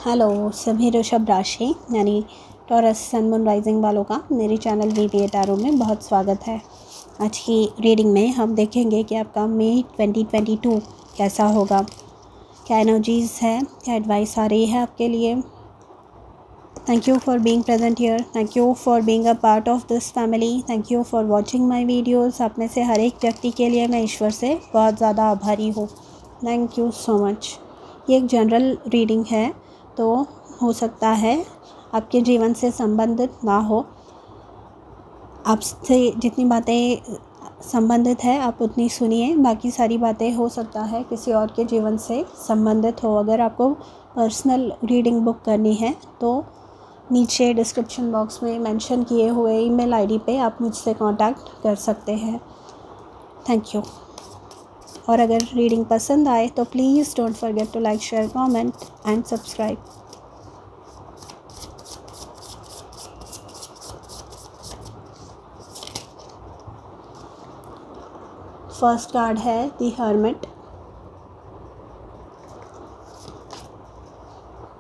Hello सभी ऋषभ राशि यानी टॉरस सन मून राइजिंग वालों का मेरे चैनल वीवीए टैरो में बहुत स्वागत है। आज की रीडिंग में हम देखेंगे कि आपका मई 2022 कैसा होगा, क्या एनर्जीज़ है, क्या एडवाइस आ रही है आपके लिए। Thank you for being present here, thank you for being a part of this family, thank you for watching my videos. आप में से हर एक व्यक्ति के लिए मैं ईश्वर से बहुत ज़्यादा आभारी हूँ। Thank you so much. ये एक जनरल रीडिंग है, तो हो सकता है आपके जीवन से संबंधित ना हो। आपसे जितनी बातें संबंधित है आप उतनी सुनिए, बाकी सारी बातें हो सकता है किसी और के जीवन से संबंधित हो। अगर आपको पर्सनल रीडिंग बुक करनी है तो नीचे डिस्क्रिप्शन बॉक्स में मेंशन किए हुए ईमेल आईडी पे आप मुझसे कांटेक्ट कर सकते हैं। Thank you. और अगर रीडिंग पसंद आए तो please don't forget to like, share, comment and subscribe. First card है the hermit,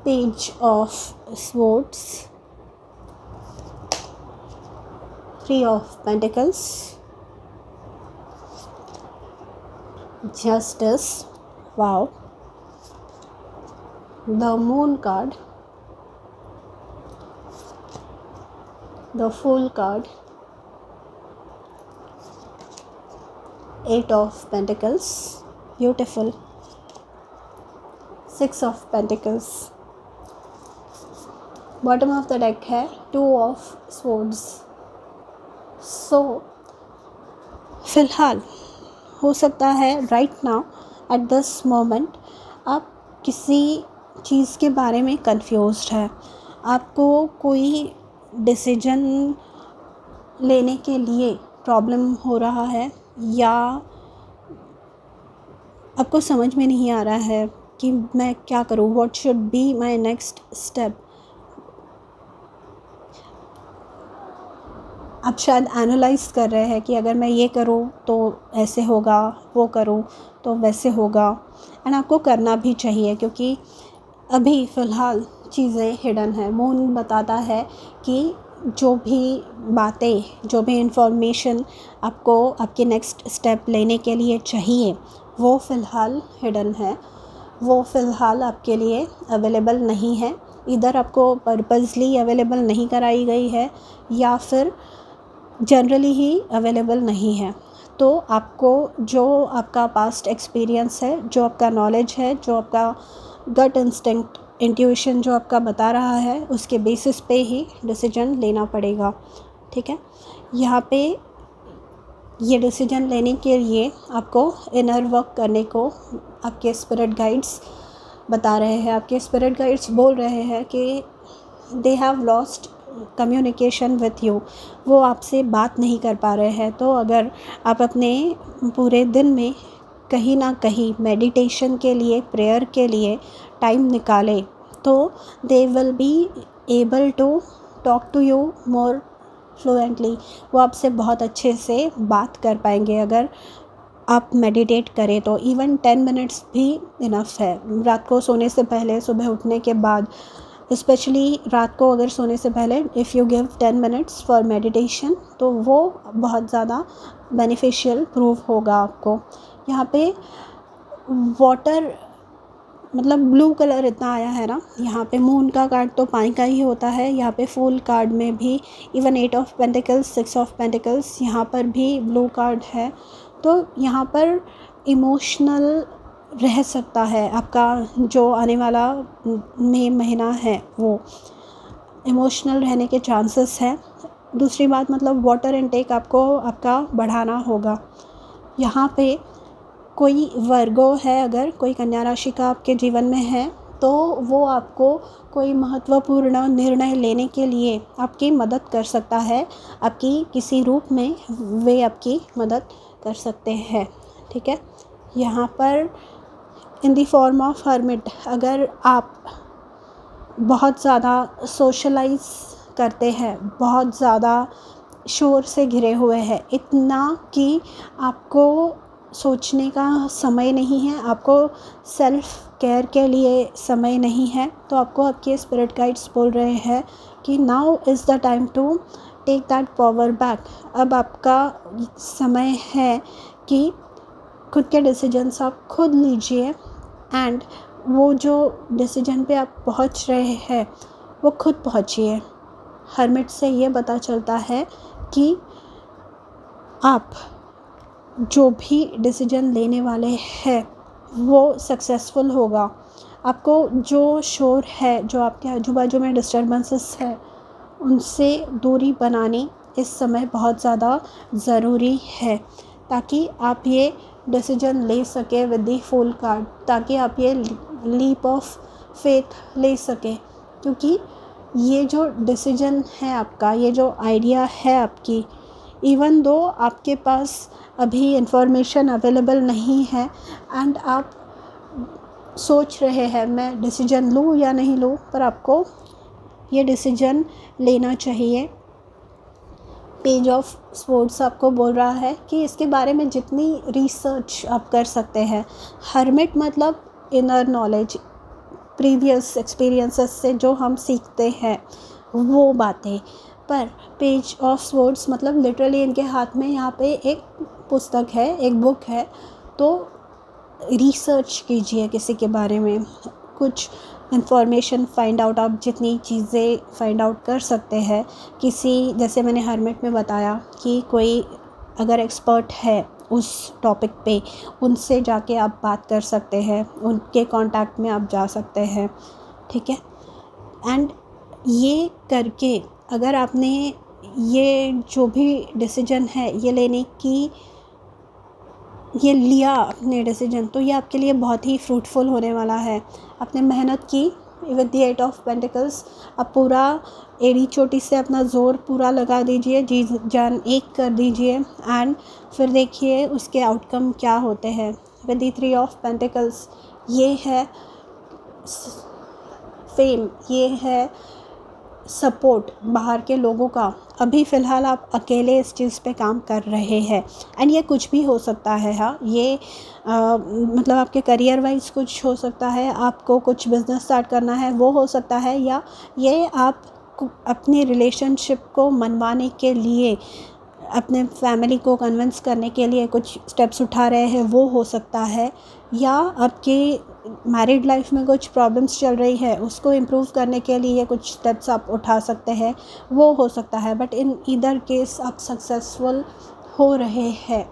page of swords, three of pentacles, justice, wow, the moon card, the fool card, eight of pentacles, beautiful, six of pentacles. Bottom of the deck है two of swords. So फिलहाल हो सकता है right now at this moment आप किसी चीज़ के बारे में कंफ्यूज्ड है, आपको कोई डिसीजन लेने के लिए प्रॉब्लम हो रहा है, या आपको समझ में नहीं आ रहा है कि मैं क्या करूँ, what should be my next step. आप शायद एनालाइज कर रहे हैं कि अगर मैं ये करूँ तो ऐसे होगा, वो करूँ तो वैसे होगा, एंड आपको करना भी चाहिए क्योंकि अभी फ़िलहाल चीज़ें हिडन है। मून बताता है कि जो भी बातें, जो भी इंफॉर्मेशन आपको आपके नेक्स्ट स्टेप लेने के लिए चाहिए वो फ़िलहाल हिडन है, वो फ़िलहाल आपके लिए अवेलेबल नहीं है। इधर आपको पर्पसली अवेलेबल नहीं कराई गई है या फिर जनरली ही अवेलेबल नहीं है। तो आपको जो आपका पास्ट एक्सपीरियंस है, जो आपका नॉलेज है, जो आपका गट इंस्टिंक्ट, इंट्यूशन जो आपका बता रहा है, उसके बेसिस पे ही डिसीजन लेना पड़ेगा। ठीक है, यहाँ पे ये डिसीजन लेने के लिए आपको इनर वर्क करने को आपके स्पिरिट गाइड्स बता रहे हैं। आपके स्पिरिट गाइड्स बोल रहे हैं कि they have lost communication with you, वो आपसे बात नहीं कर पा रहे हैं। तो अगर आप अपने पूरे दिन में कहीं ना कहीं मेडिटेशन के लिए, प्रेयर के लिए टाइम निकालें तो they will be able to talk to you more fluently. वो आपसे बहुत अच्छे से बात कर पाएंगे अगर आप मेडिटेट करें तो। इवन 10 मिनट्स भी इनफ है। रात को सोने से पहले, सुबह उठने के बाद, स्पेशली रात को अगर सोने से पहले if you give 10 minutes for meditation तो वो बहुत ज़्यादा बेनिफिशियल प्रूव होगा आपको। यहाँ पे वाटर मतलब ब्लू कलर इतना आया है ना, यहाँ पे मून का कार्ड तो पानी का ही होता है। यहाँ पे फूल कार्ड में भी even at of pentacles, six of pentacles, यहाँ पर भी ब्लू कार्ड है। तो यहाँ पर इमोशनल रह सकता है आपका जो आने वाला मई महीना है, वो इमोशनल रहने के चांसेस हैं। दूसरी बात मतलब वाटर इनटेक आपको आपका बढ़ाना होगा। यहाँ पे कोई वर्गो है, अगर कोई कन्या राशि का आपके जीवन में है तो वो आपको कोई महत्वपूर्ण निर्णय लेने के लिए आपकी मदद कर सकता है। आपकी किसी रूप में वे आपकी मदद कर सकते हैं। ठीक है, यहाँ पर in the form of hermit, अगर आप बहुत ज़्यादा सोशलाइज करते हैं, बहुत ज़्यादा शोर से घिरे हुए हैं, इतना कि आपको सोचने का समय नहीं है, आपको सेल्फ केयर के लिए समय नहीं है, तो आपको आपके स्पिरिट गाइड्स बोल रहे हैं कि now is the time to take that power back. अब आपका समय है कि खुद के डिसीजंस आप खुद लीजिए, एंड वो जो डिसीजन पे आप पहुंच रहे हैं वो खुद पहुंचिए। हर्मिट से ये पता चलता है कि आप जो भी डिसीजन लेने वाले हैं वो सक्सेसफुल होगा। आपको जो शोर है, जो आपके आजू बाजू में डिस्टर्बेंसेस है, उनसे दूरी बनानी इस समय बहुत ज़्यादा ज़रूरी है, ताकि आप ये डिसीजन ले सके विद द फुल कार्ड, ताकि आप ये लीप ऑफ फेथ ले सके। क्योंकि ये जो डिसीजन है आपका, ये जो आइडिया है आपकी, इवन दो आपके पास अभी इंफॉर्मेशन अवेलेबल नहीं है एंड आप सोच रहे हैं मैं डिसीजन लूँ या नहीं लूँ, पर आपको ये डिसीजन लेना चाहिए। पेज ऑफ स्पोर्ट्स आपको बोल रहा है कि इसके बारे में जितनी रिसर्च आप कर सकते हैं। हर्मिट मतलब इनर नॉलेज, प्रीवियस एक्सपीरियंसेस से जो हम सीखते हैं वो बातें। पर पेज ऑफ स्पोर्ट्स मतलब लिटरली इनके हाथ में यहाँ पे एक पुस्तक है, एक बुक है। तो रिसर्च कीजिए किसी के बारे में, कुछ इंफॉर्मेशन फाइंड आउट, आप जितनी चीज़ें फाइंड आउट कर सकते हैं किसी, जैसे मैंने हर्मिट में बताया कि कोई अगर एक्सपर्ट है उस टॉपिक पे, उनसे जाके आप बात कर सकते हैं, उनके कांटेक्ट में आप जा सकते हैं, ठीक है। एंड ये करके अगर आपने ये जो भी डिसीजन है ये लेने की, ये लिया अपने डिसीजन, तो ये आपके लिए बहुत ही फ्रूटफुल होने वाला है। आपने मेहनत की विद द 8 ऑफ पेंटिकल्स, आप पूरा एड़ी चोटी से अपना ज़ोर पूरा लगा दीजिए, जी जान एक कर दीजिए, एंड फिर देखिए उसके आउटकम क्या होते हैं। विद द 3 ऑफ पेंटिकल्स, ये है फेम, ये है सपोर्ट बाहर के लोगों का। अभी फ़िलहाल आप अकेले इस चीज़ पे काम कर रहे हैं, एंड ये कुछ भी हो सकता है। हाँ, ये मतलब आपके करियर वाइज कुछ हो सकता है, आपको कुछ बिज़नेस स्टार्ट करना है वो हो सकता है, या ये आप अपनी रिलेशनशिप को मनवाने के लिए, अपने फैमिली को कन्विंस करने के लिए कुछ स्टेप्स उठा रहे हैं वो हो सकता है, या आपकी मैरिड लाइफ में कुछ प्रॉब्लम्स चल रही है उसको इम्प्रूव करने के लिए कुछ स्टेप्स आप उठा सकते हैं वो हो सकता है। बट इन ईदर केस आप सक्सेसफुल हो रहे हैं।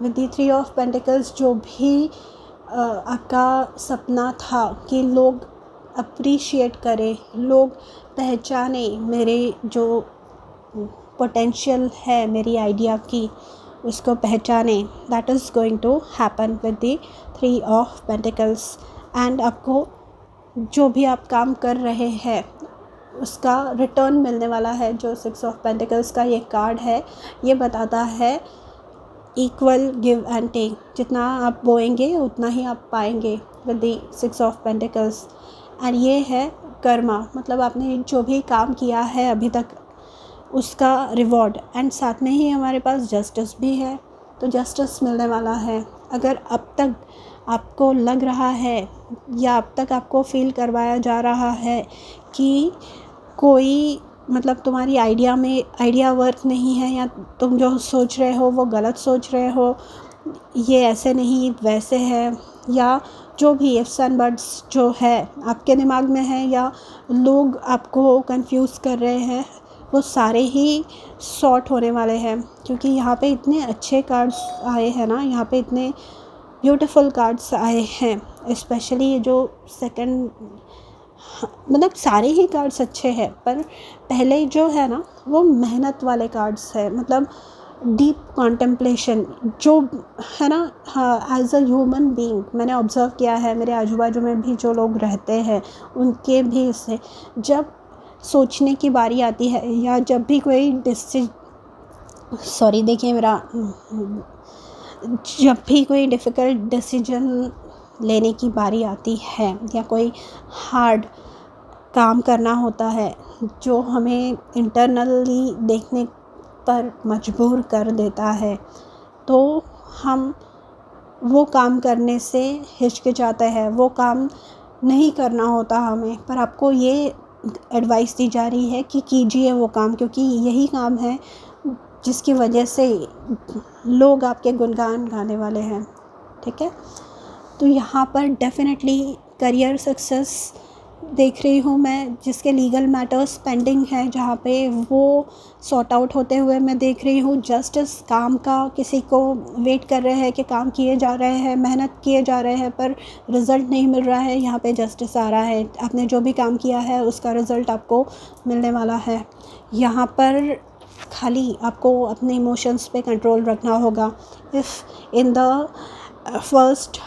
विद द 3 ऑफ पेंटिकल्स, जो भी आपका सपना था कि लोग अप्रिशिएट करें, लोग पहचाने मेरे जो पोटेंशियल है मेरी आइडिया की, उसको पहचाने, that is going to happen with the 3 of pentacles. And आपको जो भी आप काम कर रहे हैं उसका रिटर्न मिलने वाला है। जो 6 ऑफ पेंटिकल्स का ये कार्ड है, ये बताता है इक्वल गिव एंड टेक, जितना आप बोएंगे उतना ही आप पाएंगे with the 6 of pentacles. And ये है कर्मा, मतलब आपने जो भी काम किया है अभी तक उसका रिवॉर्ड। एंड साथ में ही हमारे पास जस्टिस भी है, तो जस्टिस मिलने वाला है। अगर अब तक आपको लग रहा है या अब तक आपको फील करवाया जा रहा है कि कोई मतलब तुम्हारी आइडिया वर्क नहीं है, या तुम जो सोच रहे हो वो गलत सोच रहे हो, ये ऐसे नहीं वैसे है, या जो भी इफ्स एंड बट्स जो है आपके दिमाग में है, या लोग आपको कंफ्यूज कर रहे हैं, वो सारे ही सॉर्ट होने वाले हैं। क्योंकि यहाँ पे इतने अच्छे कार्ड्स आए हैं ना, यहाँ पे इतने ब्यूटीफुल कार्ड्स आए हैं। स्पेशली ये जो सेकंड, मतलब सारे ही कार्ड्स अच्छे हैं, पर पहले जो है ना वो मेहनत वाले कार्ड्स है, मतलब डीप कॉन्टेम्पलेशन जो है ना। हाँ, एज अ ह्यूमन बीइंग मैंने ऑब्ज़र्व किया है, मेरे आजू बाजू में भी जो लोग रहते हैं उनके भी इससे, जब सोचने की बारी आती है या जब भी कोई जब भी कोई डिफ़िकल्ट डिसीजन लेने की बारी आती है, या कोई हार्ड काम करना होता है जो हमें इंटरनली देखने पर मजबूर कर देता है, तो हम वो काम करने से हिचकिचाते हैं, वो काम नहीं करना होता हमें, पर आपको ये एडवाइस दी जा रही है कि कीजिए वो काम, क्योंकि यही काम है जिसकी वजह से लोग आपके गुणगान गाने वाले हैं। ठीक है, तो यहाँ पर डेफिनेटली करियर सक्सेस देख रही हूँ मैं, जिसके लीगल मैटर्स पेंडिंग हैं, जहाँ पे वो सॉर्ट आउट होते हुए मैं देख रही हूँ। जस्टिस काम का किसी को वेट कर रहे हैं कि काम किए जा रहे हैं, मेहनत किए जा रहे हैं, पर रिज़ल्ट नहीं मिल रहा है। यहाँ पे जस्टिस आ रहा है, आपने जो भी काम किया है उसका रिज़ल्ट आपको मिलने वाला है। यहाँ पर खाली आपको अपने इमोशंस पे कंट्रोल रखना होगा। If in the first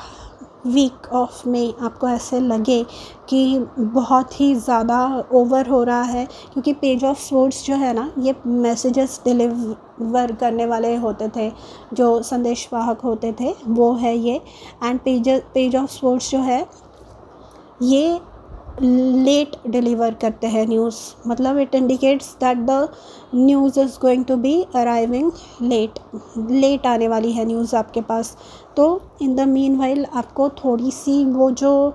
week of में आपको ऐसे लगे कि बहुत ही ज़्यादा ओवर हो रहा है, क्योंकि पेज ऑफ स्वॉर्ड्स जो है ना, ये मैसेजेस डिलीवर करने वाले होते थे, जो संदेशवाहक होते थे, वो है ये। एंड पेज ऑफ स्वॉर्ड्स जो है ये लेट डिलीवर करते हैं न्यूज़, मतलब it indicates that the news is going to be arriving late आने वाली है न्यूज़ आपके पास। तो इन द मीन वाइल आपको थोड़ी सी वो जो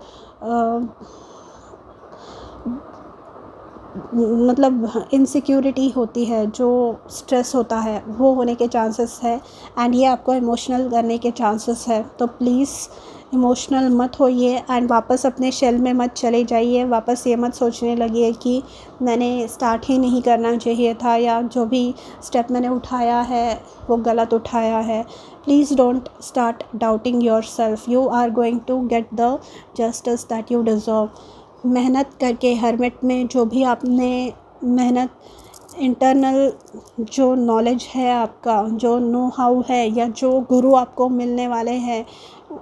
मतलब इनसिक्योरिटी होती है, जो स्ट्रेस होता है, वो होने के चांसेस है, एंड ये आपको इमोशनल करने के चांसेस है। तो प्लीज़ इमोशनल मत होइए एंड वापस अपने शेल में मत चले जाइए। वापस ये मत सोचने लगिए कि मैंने स्टार्ट ही नहीं करना चाहिए था, या जो भी स्टेप मैंने उठाया है वो गलत उठाया है। Please don't start doubting yourself. You are going to get the justice that you deserve. मेहनत करके हरमिट में जो भी आपने मेहनत, इंटरनल जो नॉलेज है आपका, जो नो हाउ है, या जो गुरु आपको मिलने वाले हैं,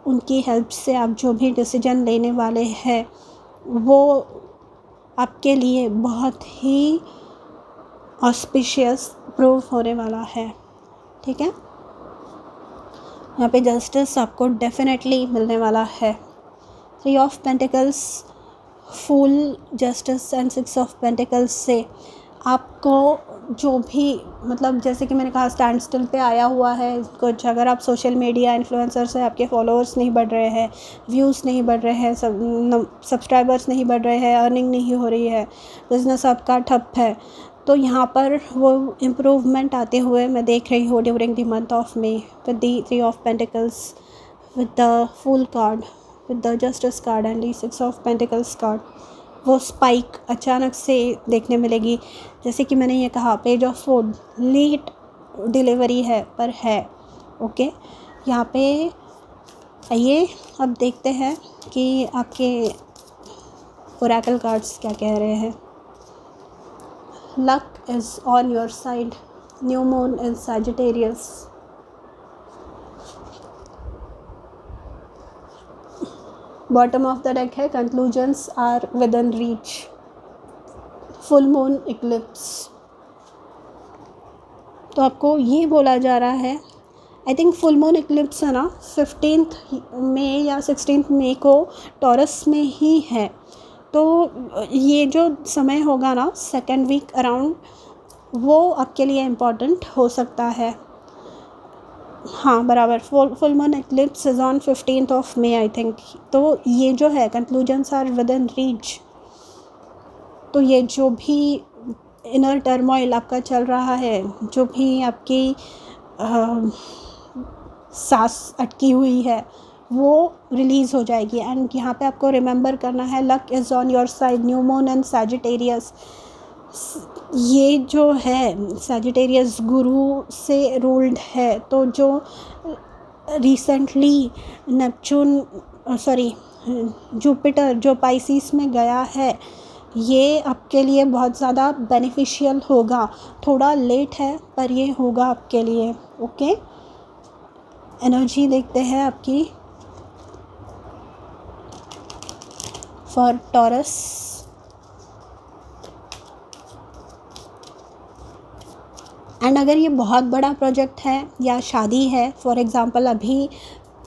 उनकी हेल्प से आप जो भी डिसीजन लेने वाले हैं, वो आपके लिए बहुत ही ऑस्पिशियस प्रूव होने वाला है। ठीक है, यहाँ पे जस्टिस आपको डेफिनेटली मिलने वाला है। 3 of pentacles, fool, justice and 6 of pentacles से आपको जो भी, मतलब जैसे कि मैंने कहा, स्टैंड स्टिल पे आया हुआ है कुछ। अगर आप सोशल मीडिया इन्फ्लुएंसर से, आपके फॉलोअर्स नहीं बढ़ रहे हैं, व्यूज़ नहीं बढ़ रहे हैं, सब्सक्राइबर्स नहीं बढ़ रहे हैं, अर्निंग नहीं हो रही है, बिज़नेस आपका ठप है, तो यहाँ पर वो इम्प्रूवमेंट आते हुए मैं देख रही हूँ during the month of May with the 3 of pentacles, with the fool card, with the justice card and the 6 of pentacles card. वो स्पाइक अचानक से देखने मिलेगी। जैसे कि मैंने ये कहा, page of sword late delivery है, पर है। ओके, यहाँ पे आइए अब देखते हैं कि आपके ओरेकल कार्ड्स क्या कह रहे हैं। Luck is on your side, new moon in Sagittarius. Bottom of the deck है, conclusions are within reach, full moon eclipse. तो आपको ये बोला जा रहा है, I think full moon eclipse है ना 15 मई या 16 मई को टॉरस में ही है। तो ये जो समय होगा ना, सेकेंड वीक अराउंड, वो आपके लिए इम्पॉर्टेंट हो सकता है। हाँ बराबर, full moon eclipse is on 15th of May I think. तो ये जो है conclusions are within reach. तो ये जो भी इनर टर्मोइल आपका चल रहा है, जो भी आपकी सांस अटकी हुई है, वो रिलीज़ हो जाएगी। एंड यहाँ पे आपको रिमेंबर करना है, luck is on your side, new moon and Sagittarius. ये जो है सैजिटेरियस गुरु से रूल्ड है, तो जो रिसेंटली जुपिटर जो पाइसिस में गया है, ये आपके लिए बहुत ज़्यादा बेनिफिशियल होगा। थोड़ा लेट है, पर ये होगा आपके लिए। ओके, एनर्जी देखते हैं आपकी फॉर टॉरस। एंड अगर ये बहुत बड़ा प्रोजेक्ट है या शादी है, फॉर एग्ज़ाम्पल अभी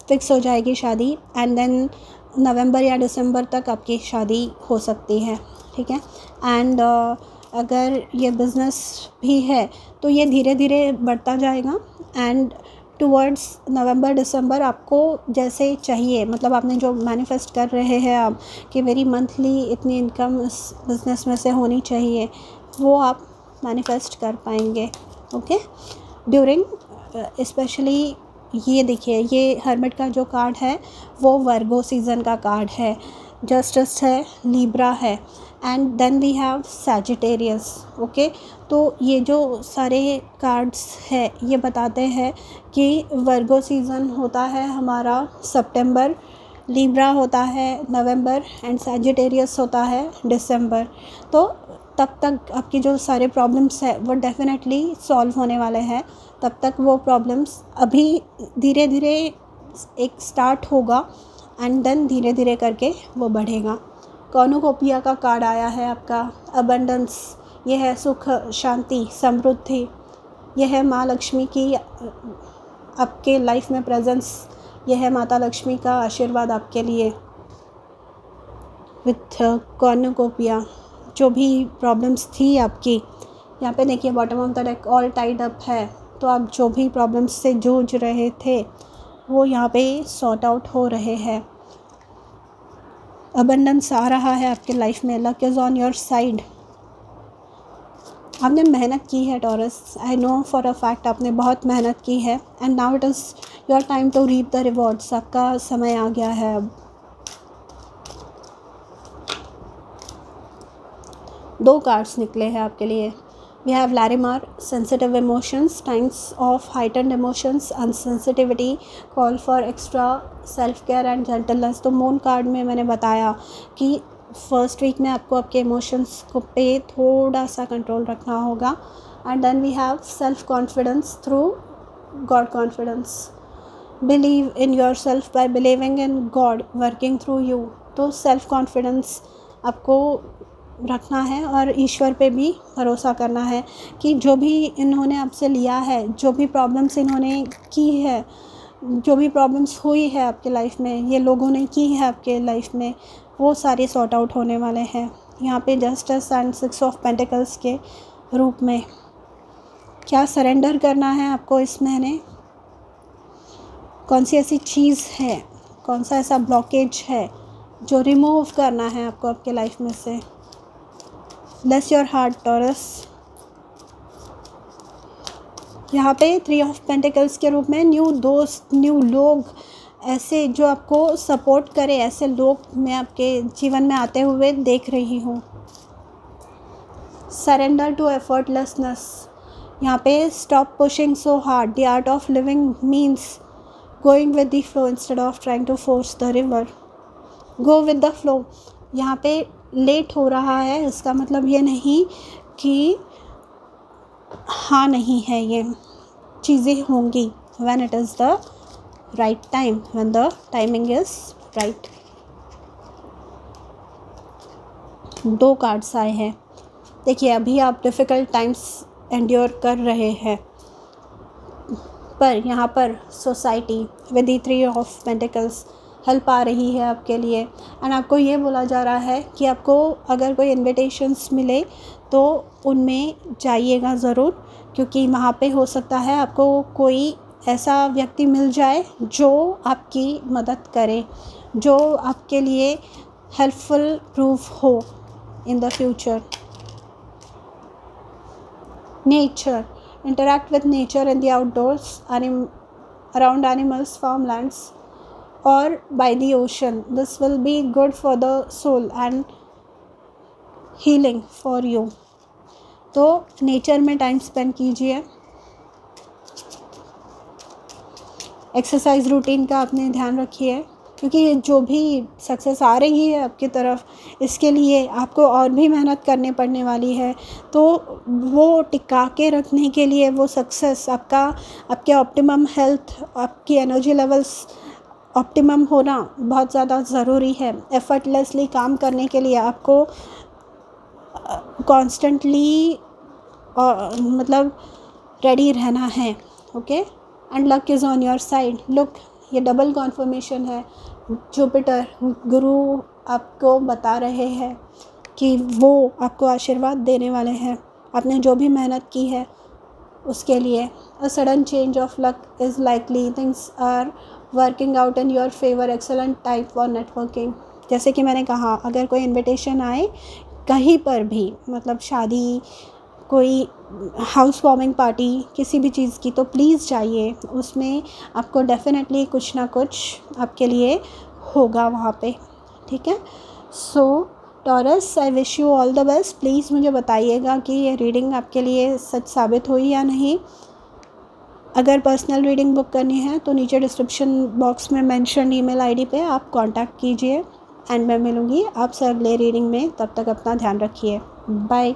फिक्स हो जाएगी शादी, एंड देन नवंबर या दिसंबर तक आपकी शादी हो सकती है। ठीक है, एंड अगर ये बिज़नेस भी है तो ये धीरे धीरे बढ़ता जाएगा। एंड टुवर्ड्स नवंबर दिसंबर आपको जैसे चाहिए, मतलब आपने जो मैनिफेस्ट कर रहे हैं आप कि मेरी मंथली इतनी इनकम इस बिज़नेस में से होनी चाहिए, वो आप मैनिफेस्ट कर पाएंगे। ओके, ड्यूरिंग स्पेशली ये देखिए, ये हर्मिट का जो कार्ड है वो वर्गो सीज़न का कार्ड है, जस्टिस है, लिब्रा है, and then we have Sagittarius. Okay, तो ये जो सारे कार्ड्स है ये बताते हैं कि वर्गो सीज़न होता है हमारा सितंबर, लिब्रा होता है नवंबर, एंड सैजिटेरियस होता है दिसंबर। तो तब तक आपकी जो सारे प्रॉब्लम्स है वो डेफिनेटली सॉल्व होने वाले हैं। तब तक वो प्रॉब्लम्स अभी धीरे धीरे एक स्टार्ट होगा एंड देन धीरे धीरे करके वो बढ़ेगा। कॉर्नुकोपिया का कार्ड आया है आपका, अबंडेंस, ये है सुख, शांति, समृद्धि, यह है माँ लक्ष्मी की आपके लाइफ में प्रेजेंस, यह है माता लक्ष्मी का आशीर्वाद आपके लिए। विथ कॉर्नुकोपिया जो भी प्रॉब्लम्स थी आपकी, यहाँ पे देखिए bottom of the deck all tied up है, तो आप जो भी प्रॉब्लम्स से जूझ रहे थे वो यहाँ पे सॉर्ट आउट हो रहे हैं। अबंडेंस आ रहा है आपके लाइफ में, luck is on your side. आपने मेहनत की है Taurus, I know for a fact आपने बहुत मेहनत की है, and now it is your time to reap the rewards. आपका समय आ गया है अब। 2 कार्ड्स निकले हैं आपके लिए। We have larimar, sensitive emotions, times of heightened emotions and sensitivity call for extra self care and gentleness. तो मून कार्ड में मैंने बताया कि फर्स्ट वीक में आपको आपके इमोशंस को पे थोड़ा सा कंट्रोल रखना होगा। And then we have self confidence through God confidence. Believe in yourself by believing in God working through you. तो सेल्फ कॉन्फिडेंस आपको रखना है और ईश्वर पे भी भरोसा करना है कि जो भी इन्होंने आपसे लिया है, जो भी प्रॉब्लम्स इन्होंने की है, जो भी प्रॉब्लम्स हुई है आपके लाइफ में, ये लोगों ने की है आपके लाइफ में, वो सारे सॉर्ट आउट होने वाले हैं। यहाँ पे जस्टिस एंड 6 ऑफ पेंटिकल्स के रूप में क्या सरेंडर करना है आपको इस महीने, कौन सी ऐसी चीज़ है, कौन सा ऐसा ब्लॉकेज है जो रिमूव करना है आपको आपके लाइफ में से। Bless your heart taurus. यहाँ पे 3 ऑफ पेंटिकल्स के रूप में न्यू दोस्त, न्यू लोग, ऐसे जो आपको सपोर्ट करे, ऐसे लोग मैं आपके जीवन में आते हुए देख रही हूँ। Surrender to effortlessness. यहाँ पे stop pushing so hard, the art of living means going with the flow instead of trying to force the river. Go with the flow. यहाँ पे लेट हो रहा है, इसका मतलब ये नहीं कि हाँ नहीं है, ये चीज़ें होंगी when it is the right time, when the timing is right। 2 cards आए हैं। देखिए अभी आप डिफ़िकल्ट टाइम्स एंड्योर कर रहे हैं, पर यहाँ पर society with the 3 of pentacles help आ रही है आपके लिए। एंड आपको ये बोला जा रहा है कि आपको अगर कोई इन्विटेशंस मिले तो उनमें जाइएगा ज़रूर, क्योंकि वहाँ पे हो सकता है आपको कोई ऐसा व्यक्ति मिल जाए जो आपकी मदद करे, जो आपके लिए हेल्पफुल प्रूफ हो in the future. Nature, interact with nature in the outdoors, around animals, farmlands or by the ocean. This will be good for the soul and healing for you. तो नेचर में time spend कीजिए। Exercise routine का आपने ध्यान रखिए, क्योंकि जो भी सक्सेस आ रही है आपकी तरफ, इसके लिए आपको और भी मेहनत करने पड़ने वाली है। तो वो टिका के रखने के लिए वो सक्सेस आपके ऑप्टिमम हेल्थ, आपकी एनर्जी लेवल्स ऑप्टिमम होना बहुत ज़्यादा ज़रूरी है। एफर्टलेसली काम करने के लिए आपको कॉन्स्टेंटली मतलब रेडी रहना है। Okay, and luck is on your side. Look, ये डबल कॉन्फर्मेशन है। जुपिटर गुरु आपको बता रहे हैं कि वो आपको आशीर्वाद देने वाले हैं। आपने जो भी मेहनत की है उसके लिए a sudden change of luck is likely, things are working out in your favour, excellent time for networking. जैसे कि मैंने कहा, अगर कोई इनविटेशन आए कहीं पर भी, मतलब शादी, कोई हाउस वार्मिंग पार्टी, किसी भी चीज़ की, तो प्लीज़ जाइए, उसमें आपको डेफिनेटली कुछ ना कुछ आपके लिए होगा वहाँ पे, ठीक है। So Taurus, I wish you all the best. Please मुझे बताइएगा कि ये रीडिंग आपके लिए सच साबित हुई या नहीं। अगर पर्सनल रीडिंग बुक करनी है तो नीचे डिस्क्रिप्शन बॉक्स में मेंशन ईमेल आईडी पे आप कांटेक्ट कीजिए, एंड मैं मिलूँगी आपसे अगले रीडिंग में। तब तक अपना ध्यान रखिए। बाय।